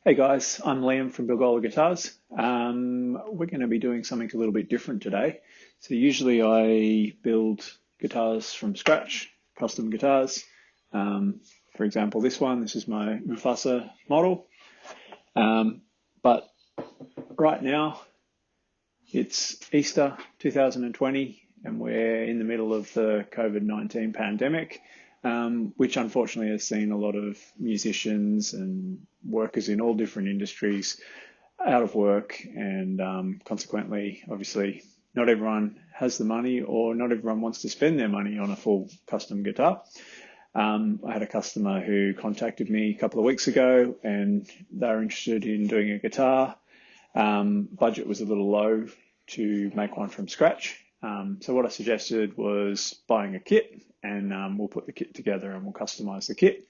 Hey guys, I'm Liam from Bilgola Guitars. We're going to be doing something a little bit different today. So usually I build guitars from scratch, custom guitars. For example, this is my Mufasa model. But right now it's Easter 2020 and we're in the middle of the COVID-19 pandemic. Which unfortunately has seen a lot of musicians and workers in all different industries out of work, and consequently, obviously, not everyone has the money or not everyone wants to spend their money on a full custom guitar. I had a customer who contacted me a couple of weeks ago and they were interested in doing a guitar. Budget was a little low to make one from scratch. So what I suggested was buying a kit, and we'll put the kit together and we'll customize the kit.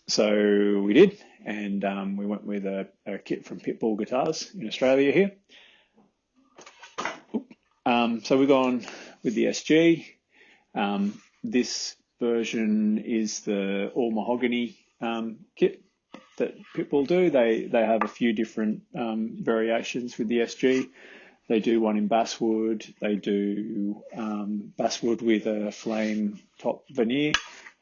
So we did, and we went with a kit from Pitbull Guitars in Australia here. So we've gone with the SG. This version is the all mahogany kit that Pitbull do. They have a few different variations with the SG. They do one in basswood. They do basswood with a flame top veneer,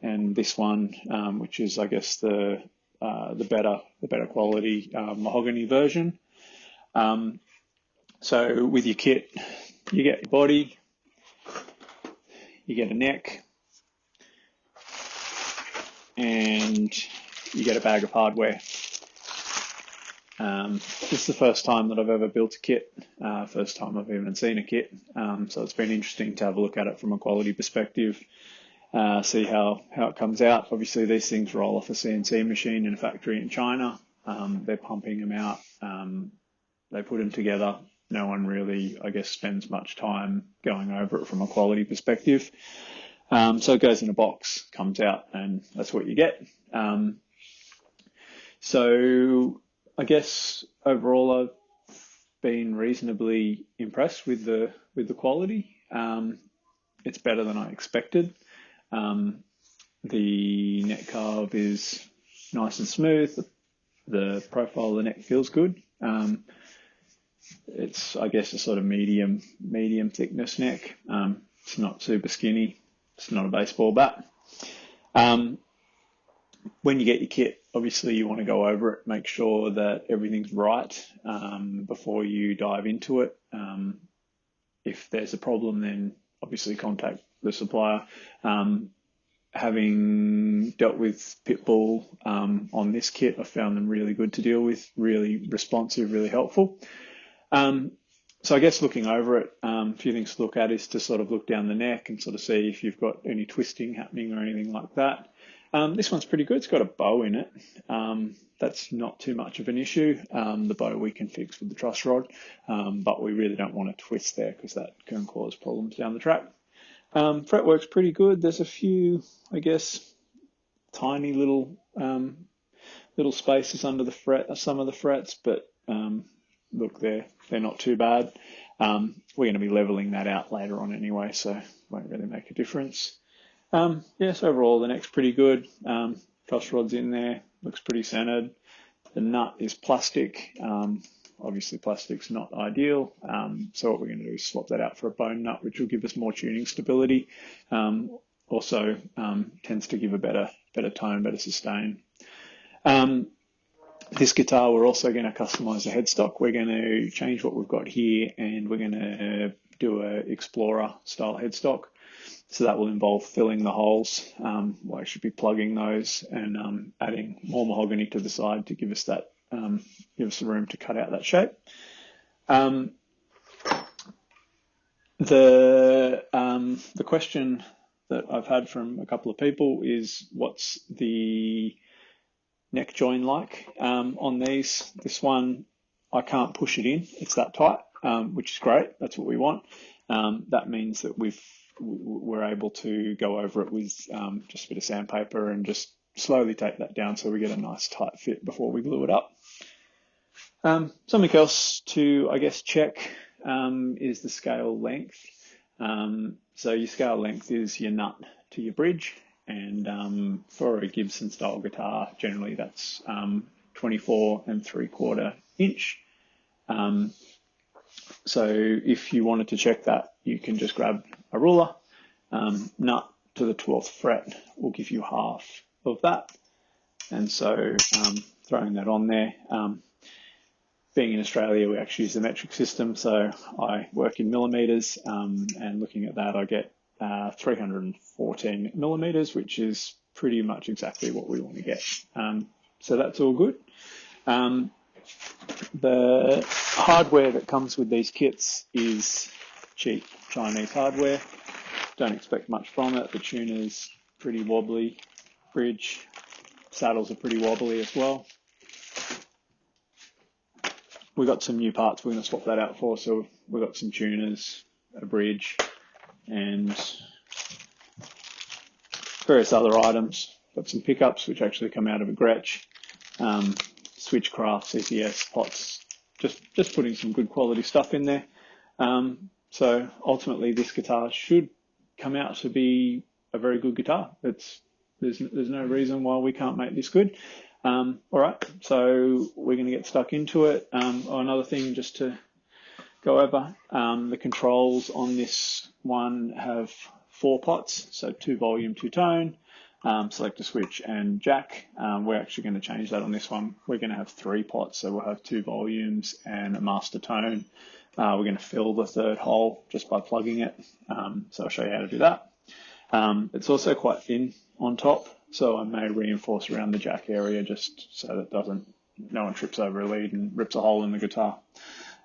and this one, which is, I guess, the better quality mahogany version. So with your kit, you get your body, you get a neck, and you get a bag of hardware. This is the first time that I've ever built a kit, first time I've even seen a kit, so it's been interesting to have a look at it from a quality perspective, see how it comes out. Obviously these things roll off a CNC machine in a factory in China. They're pumping them out, they put them together. No one really, I guess, spends much time going over it from a quality perspective. So it goes in a box, comes out, and that's what you get. So I guess overall I've been reasonably impressed with the quality. It's better than I expected. The neck carve is nice and smooth. The profile of the neck feels good. It's, I guess, a sort of medium thickness neck. It's not super skinny. It's not a baseball bat. When you get your kit, obviously you want to go over it, make sure that everything's right before you dive into it. If there's a problem, then obviously contact the supplier. Having dealt with Pitbull on this kit, I found them really good to deal with, really responsive, really helpful. So I guess looking over it, a few things to look at is to sort of look down the neck and sort of see if you've got any twisting happening or anything like that. This one's pretty good. It's got a bow in it. That's not too much of an issue. The bow we can fix with the truss rod, but we really don't want to twist there because that can cause problems down the track. Fretwork's pretty good. There's a few, I guess, tiny little spaces under the fret, some of the frets, but look, they're not too bad. We're going to be leveling that out later on anyway, so it won't really make a difference. Yes, overall the neck's pretty good. Truss rod's in there, looks pretty centered. The nut is plastic. Obviously plastic's not ideal, so what we're going to do is swap that out for a bone nut, which will give us more tuning stability. Also tends to give a better tone, better sustain. This guitar, we're also going to customize the headstock. We're going to change what we've got here, and we're going to do a Explorer style headstock. So that will involve filling the holes. We'll actually be plugging those and adding more mahogany to the side to give us that, give us the room to cut out that shape. The question that I've had from a couple of people is, what's the neck join like on these? This one, I can't push it in. It's that tight, which is great. That's what we want. That means that we're able to go over it with just a bit of sandpaper and just slowly take that down so we get a nice tight fit before we glue it up. Something else to, I guess, check is the scale length. So your scale length is your nut to your bridge, and for a Gibson style guitar, generally that's 24 3/4 inch. So if you wanted to check that, you can just grab a ruler. Nut to the 12th fret will give you half of that. And so throwing that on there, being in Australia, we actually use the metric system. So I work in millimeters, and looking at that, I get 314 millimeters, which is pretty much exactly what we want to get. So that's all good. The hardware that comes with these kits is cheap Chinese hardware. Don't expect much from it. The tuner's pretty wobbly. Bridge, saddles are pretty wobbly as well. We got some new parts we're going to swap that out for. So we've got some tuners, a bridge, and various other items. Got some pickups which actually come out of a Gretsch, Switchcraft, CCS, pots, just putting some good quality stuff in there. So ultimately this guitar should come out to be a very good guitar. There's no reason why we can't make this good. All right, so we're going to get stuck into it. Another thing just to go over, the controls on this one have 4 pots, so 2 volume, 2 tone, selector, switch, and jack. We're actually going to change that on this one. We're going to have 3 pots, so we'll have 2 volumes and a master tone. We're going to fill the 3rd hole just by plugging it, so I'll show you how to do that. It's also quite thin on top, so I may reinforce around the jack area just so that no one trips over a lead and rips a hole in the guitar.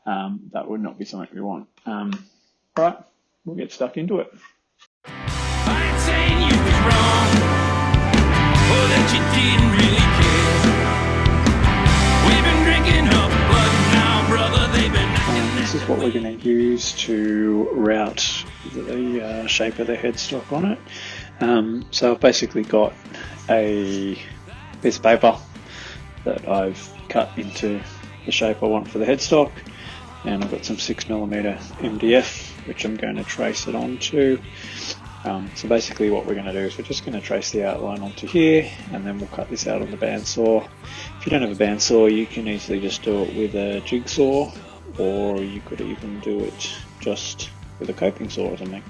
That would not be something we want. All right, we'll get stuck into it. I ain't saying you was wrong, or that you didn't really care. We've been drinking up blood now, brother, they've been this is what we're going to use to route the shape of the headstock on it. So I've basically got a piece of paper that I've cut into the shape I want for the headstock, and I've got some 6mm MDF which I'm going to trace it onto. So basically what we're going to do is we're just going to trace the outline onto here, and then we'll cut this out on the bandsaw. If you don't have a bandsaw, you can easily just do it with a jigsaw, or you could even do it just with a coping saw or something.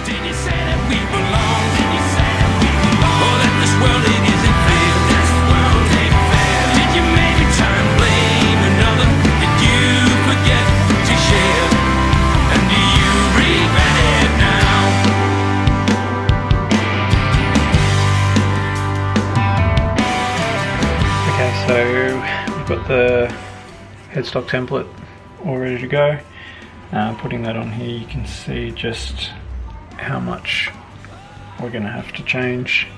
Did you say that we belong? Did you say that we belong? Oh, that this world it isn't fair. This world ain't fair. Did you maybe try and blame another? Did you forget to share? And do you regret it now? Okay, so we've got the headstock template all ready to go. Putting that on here, you can see just how much we're going to have to change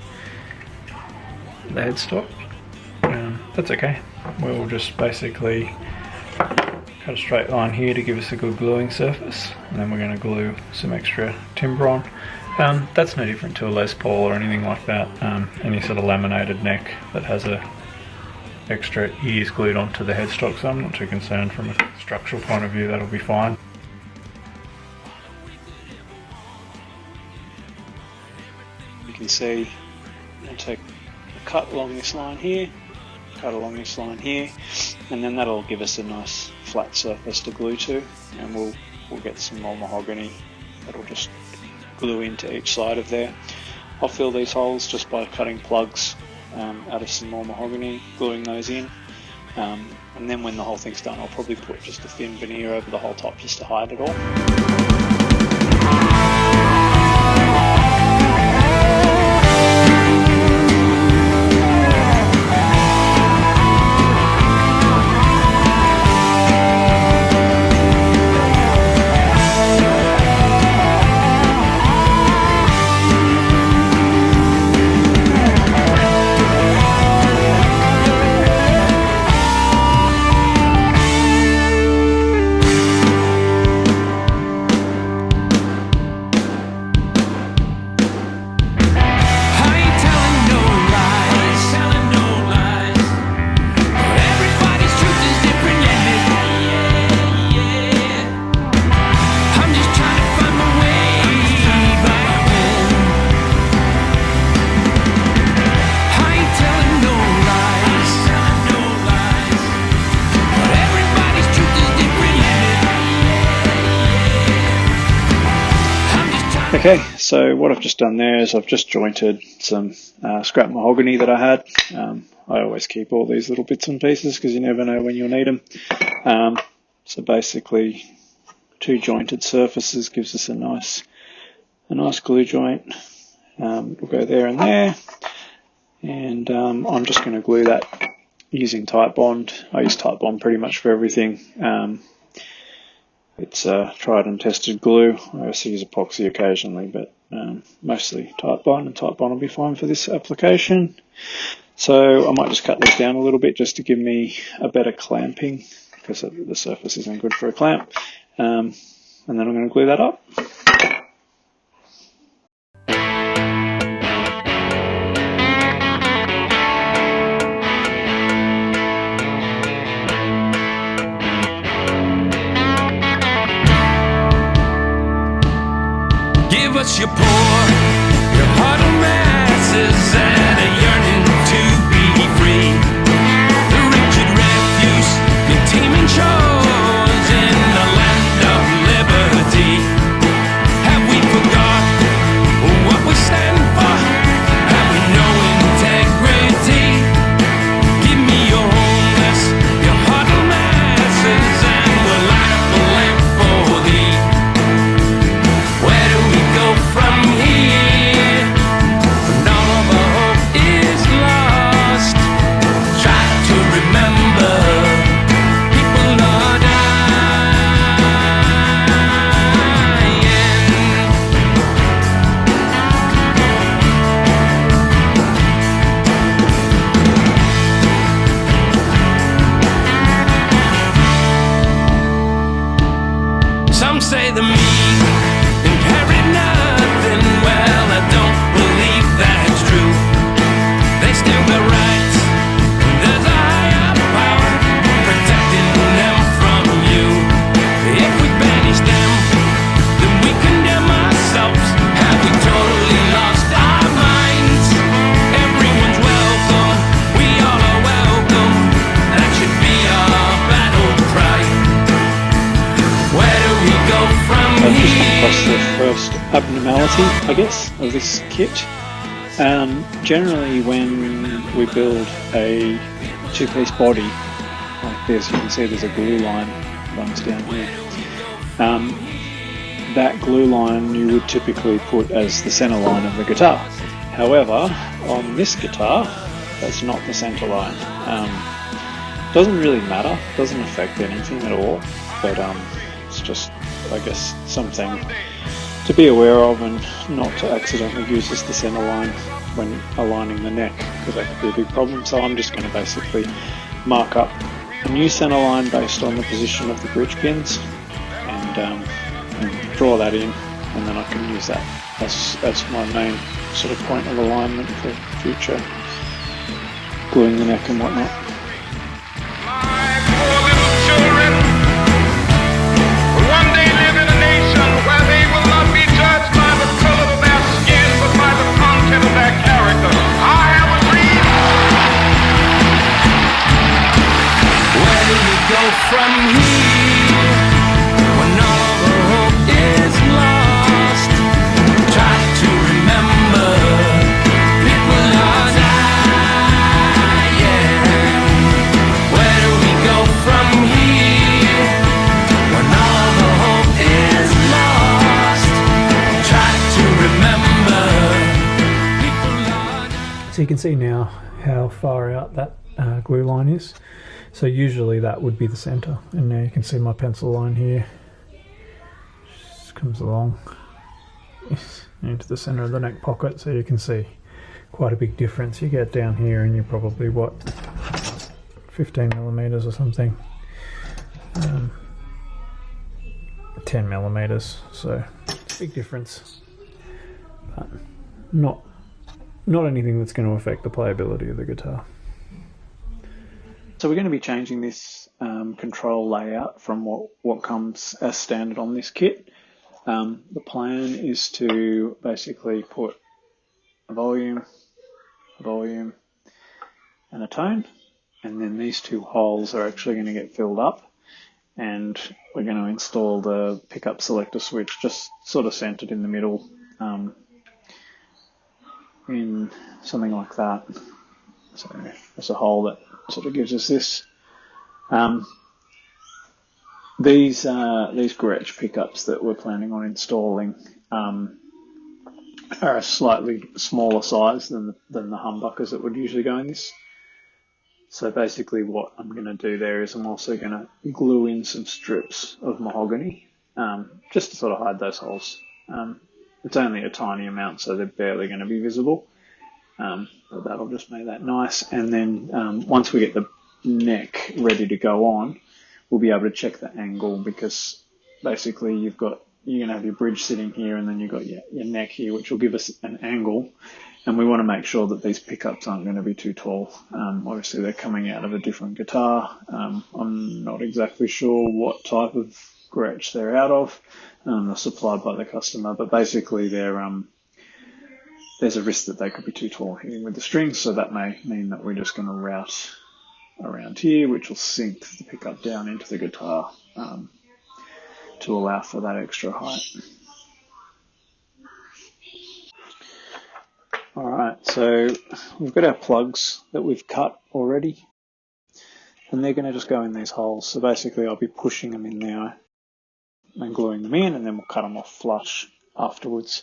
the headstock. That's okay. We'll just basically cut a straight line here to give us a good gluing surface, and then we're going to glue some extra timber on. That's no different to a Les Paul or anything like that. Any sort of laminated neck that has a extra ears glued onto the headstock, so I'm not too concerned from a structural point of view. That'll be fine. You can see I'll take a cut along this line here, cut along this line here, and then that'll give us a nice flat surface to glue to, and we'll get some more mahogany that'll just glue into each side of there. I'll fill these holes just by cutting plugs out of some more mahogany, gluing those in, and then when the whole thing's done, I'll probably put just a thin veneer over the whole top just to hide it all. Okay, so what I've just done there is I've just jointed some scrap mahogany that I had. I always keep all these little bits and pieces because you never know when you'll need them. So basically, two jointed surfaces gives us a nice glue joint. We'll go there and there, and I'm just going to glue that using Titebond. I use Titebond pretty much for everything. It's a tried and tested glue. I also use epoxy occasionally, but mostly Titebond, and Titebond will be fine for this application. So I might just cut this down a little bit just to give me a better clamping, because the surface isn't good for a clamp. And then I'm going to glue that up. Give us your poor, your huddled masses, and a yearning to be free. The wretched refuse, your teeming shores in the land of liberty. Have we forgot what we stand for? Have we no integrity? Give me your homeless, your huddled masses, and we'll light up a lamp for thee. Where do we go from here? When all of our hope is lost, try to remember people are dying. Some say the meek inherit nothing. Well, I don't believe that's true. They still got rights. There's a higher power protecting them from you. If we banish them, then we condemn ourselves. Have we totally lost our minds? Everyone's welcome. We all are welcome. That should be our battle cry. Where do we go from I've just come here? across the first abnormality, I guess, of this kit. Generally, when we build a two-piece body like this, you can see there's a glue line runs down here. That glue line you would typically put as the center line of the guitar. However, on this guitar, that's not the center line. Doesn't really matter, doesn't affect anything at all, but it's just, I guess, something to be aware of and not to accidentally use as the center line when aligning the neck, because that could be a big problem. So I'm just going to basically mark up a new center line based on the position of the bridge pins and draw that in, and then I can use that as my main sort of point of alignment for future gluing the neck and whatnot. My poor little children will one day live in a nation where they will not be judged by the color of their skin, but by the content of their character. I have a dream. Where do we go from here? When all of our hope is lost, try to remember people are dying. Where do we go from here? When all of our hope is lost, try to remember people are dying. So you can see now how far out that glue line is. So usually that would be the center, and now you can see my pencil line here just comes along into the center of the neck pocket, so you can see quite a big difference. You get down here and you're probably, what, 15 millimeters or something, 10 millimeters, so it's a big difference, but not anything that's going to affect the playability of the guitar. So we're going to be changing this control layout from what comes as standard on this kit. The plan is to basically put a volume, and a tone, and then these two holes are actually going to get filled up, and we're going to install the pickup selector switch just sort of centered in the middle in something like that. So there's a hole that sort of gives us this. These Gretsch pickups that we're planning on installing are a slightly smaller size than the humbuckers that would usually go in this. So basically what I'm going to do there is I'm also going to glue in some strips of mahogany just to sort of hide those holes. It's only a tiny amount, so they're barely going to be visible, but that'll just make that nice. And then once we get the neck ready to go on, we'll be able to check the angle, because basically you're going to have your bridge sitting here, and then you've got your neck here, which will give us an angle. And we want to make sure that these pickups aren't going to be too tall. Obviously, they're coming out of a different guitar. I'm not exactly sure what type of Gretsch they're out of. They're supplied by the customer, but basically there's a risk that they could be too tall hitting with the strings, so that may mean that we're just going to route around here, which will sink the pickup down into the guitar to allow for that extra height. Alright, so we've got our plugs that we've cut already, and they're going to just go in these holes. So basically I'll be pushing them in there and gluing them in, and then we'll cut them off flush afterwards.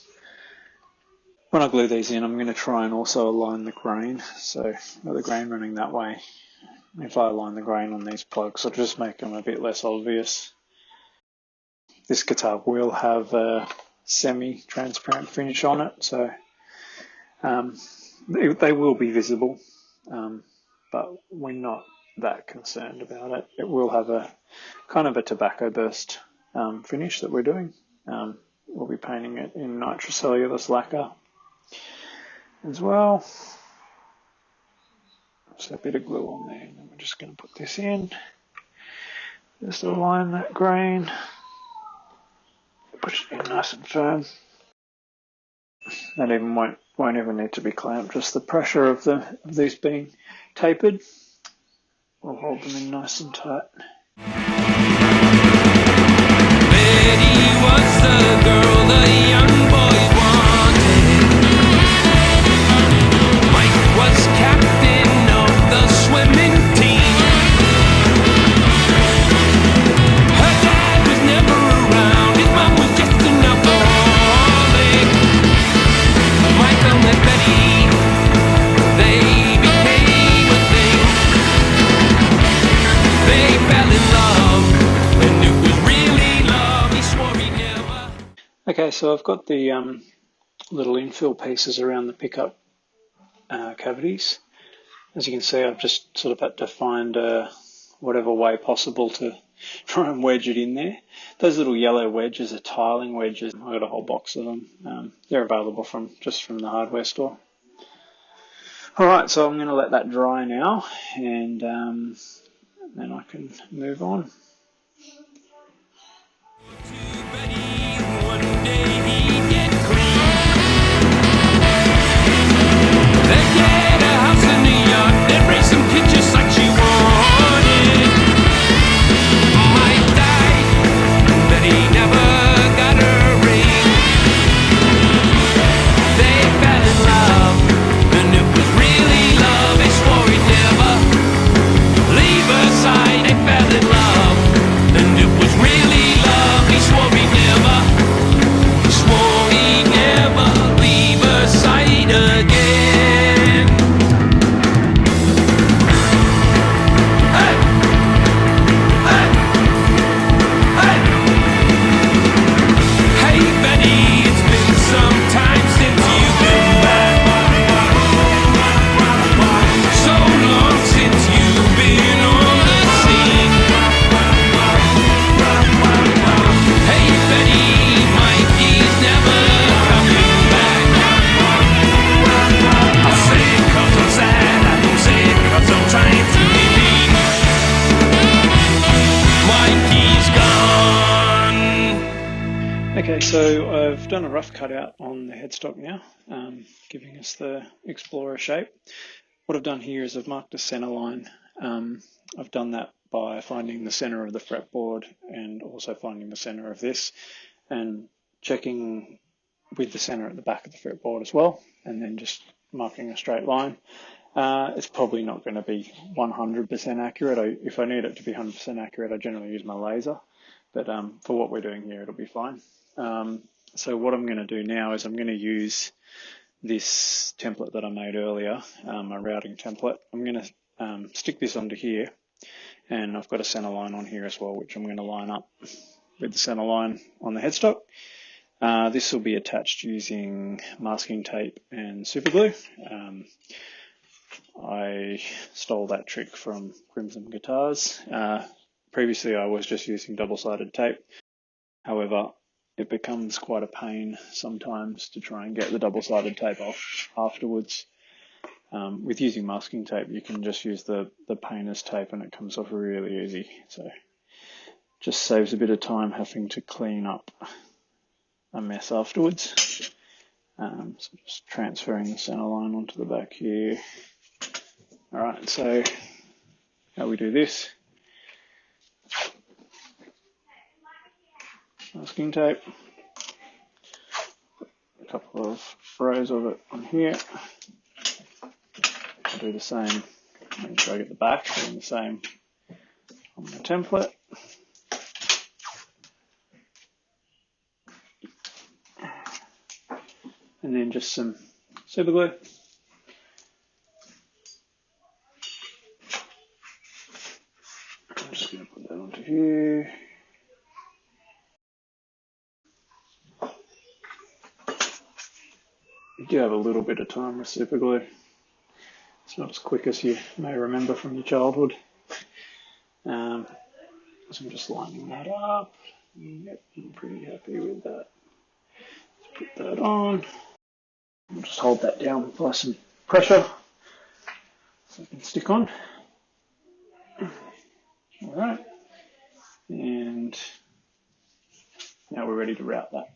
When I glue these in, I'm going to try and also align the grain. So I've got the grain running that way. If I align the grain on these plugs, I'll just make them a bit less obvious. This guitar will have a semi-transparent finish on it, so they will be visible, but we're not that concerned about it. It will have a kind of a tobacco burst finish that we're doing. We'll be painting it in nitrocellulose lacquer as well. So a bit of glue on there, and then we're just going to put this in. Just align that grain, push it in nice and firm. That even won't even need to be clamped, just the pressure of these being tapered will hold them in nice and tight. Betty was the girl the young boy wanted. Mike was captain of the swimming team. Her dad was never around, his mom was just an alcoholic. Michael and Betty, they became a thing. They fell in love, and it was really love. He swore he never. Okay, so I've got the little infill pieces around the pickup cavities. As you can see, I've just sort of had to find whatever way possible to try and wedge it in there. Those little yellow wedges are tiling wedges. I've got a whole box of them. They're available from the hardware store. Alright, so I'm going to let that dry now, and then I can move on. One day he did clean. They get a house in New York, they raise some kids just like she wanted. Mike died, but he never got her ring. They fell in love, and it was really love. They swore he'd never leave her side. They fell in love, and it was really love. He swore he'd never leave her side again. Hey! Hey! Hey! Hey, Betty, it's been some time since you've been back. So long since you've been on the scene. Hey, Betty, Mikey's never coming back. I say it 'cause I'm sad, I don't say it 'cause I'm trying to be mean. Mikey's gone. Okay, so I've done a rough cutout on the headstock now, giving us the Explorer shape. What I've done here is I've marked a center line. I've done that by finding the center of the fretboard and also finding the center of this, and checking with the center at the back of the fretboard as well, and then just marking a straight line. It's probably not going to be 100% accurate. If I need it to be 100% accurate, I generally use my laser, but for what we're doing here, it'll be fine. So what I'm going to do now is I'm going to use this template that I made earlier, my routing template. I'm going to stick this onto here, and I've got a center line on here as well, which I'm going to line up with the center line on the headstock. This will be attached using masking tape and super glue. I stole that trick from Crimson Guitars. Previously I was just using double-sided tape. However, it becomes quite a pain sometimes to try and get the double-sided tape off afterwards. With using masking tape, you can just use the painter's tape and it comes off really easy. So just saves a bit of time having to clean up a mess afterwards. So just transferring the center line onto the back here. Alright, so how we do this. Masking tape. A couple of rows of it on here. I'll do the same, make sure I get the back, doing the same on the template. And then just some super glue. I'm just going to put that onto here. You do have a little bit of time with super glue. It's not as quick as you may remember from your childhood. So I'm just lining that up. Yep, I'm pretty happy with that. Let's put that on. We'll just hold that down, apply some pressure so it can stick on. Alright, and now we're ready to route that.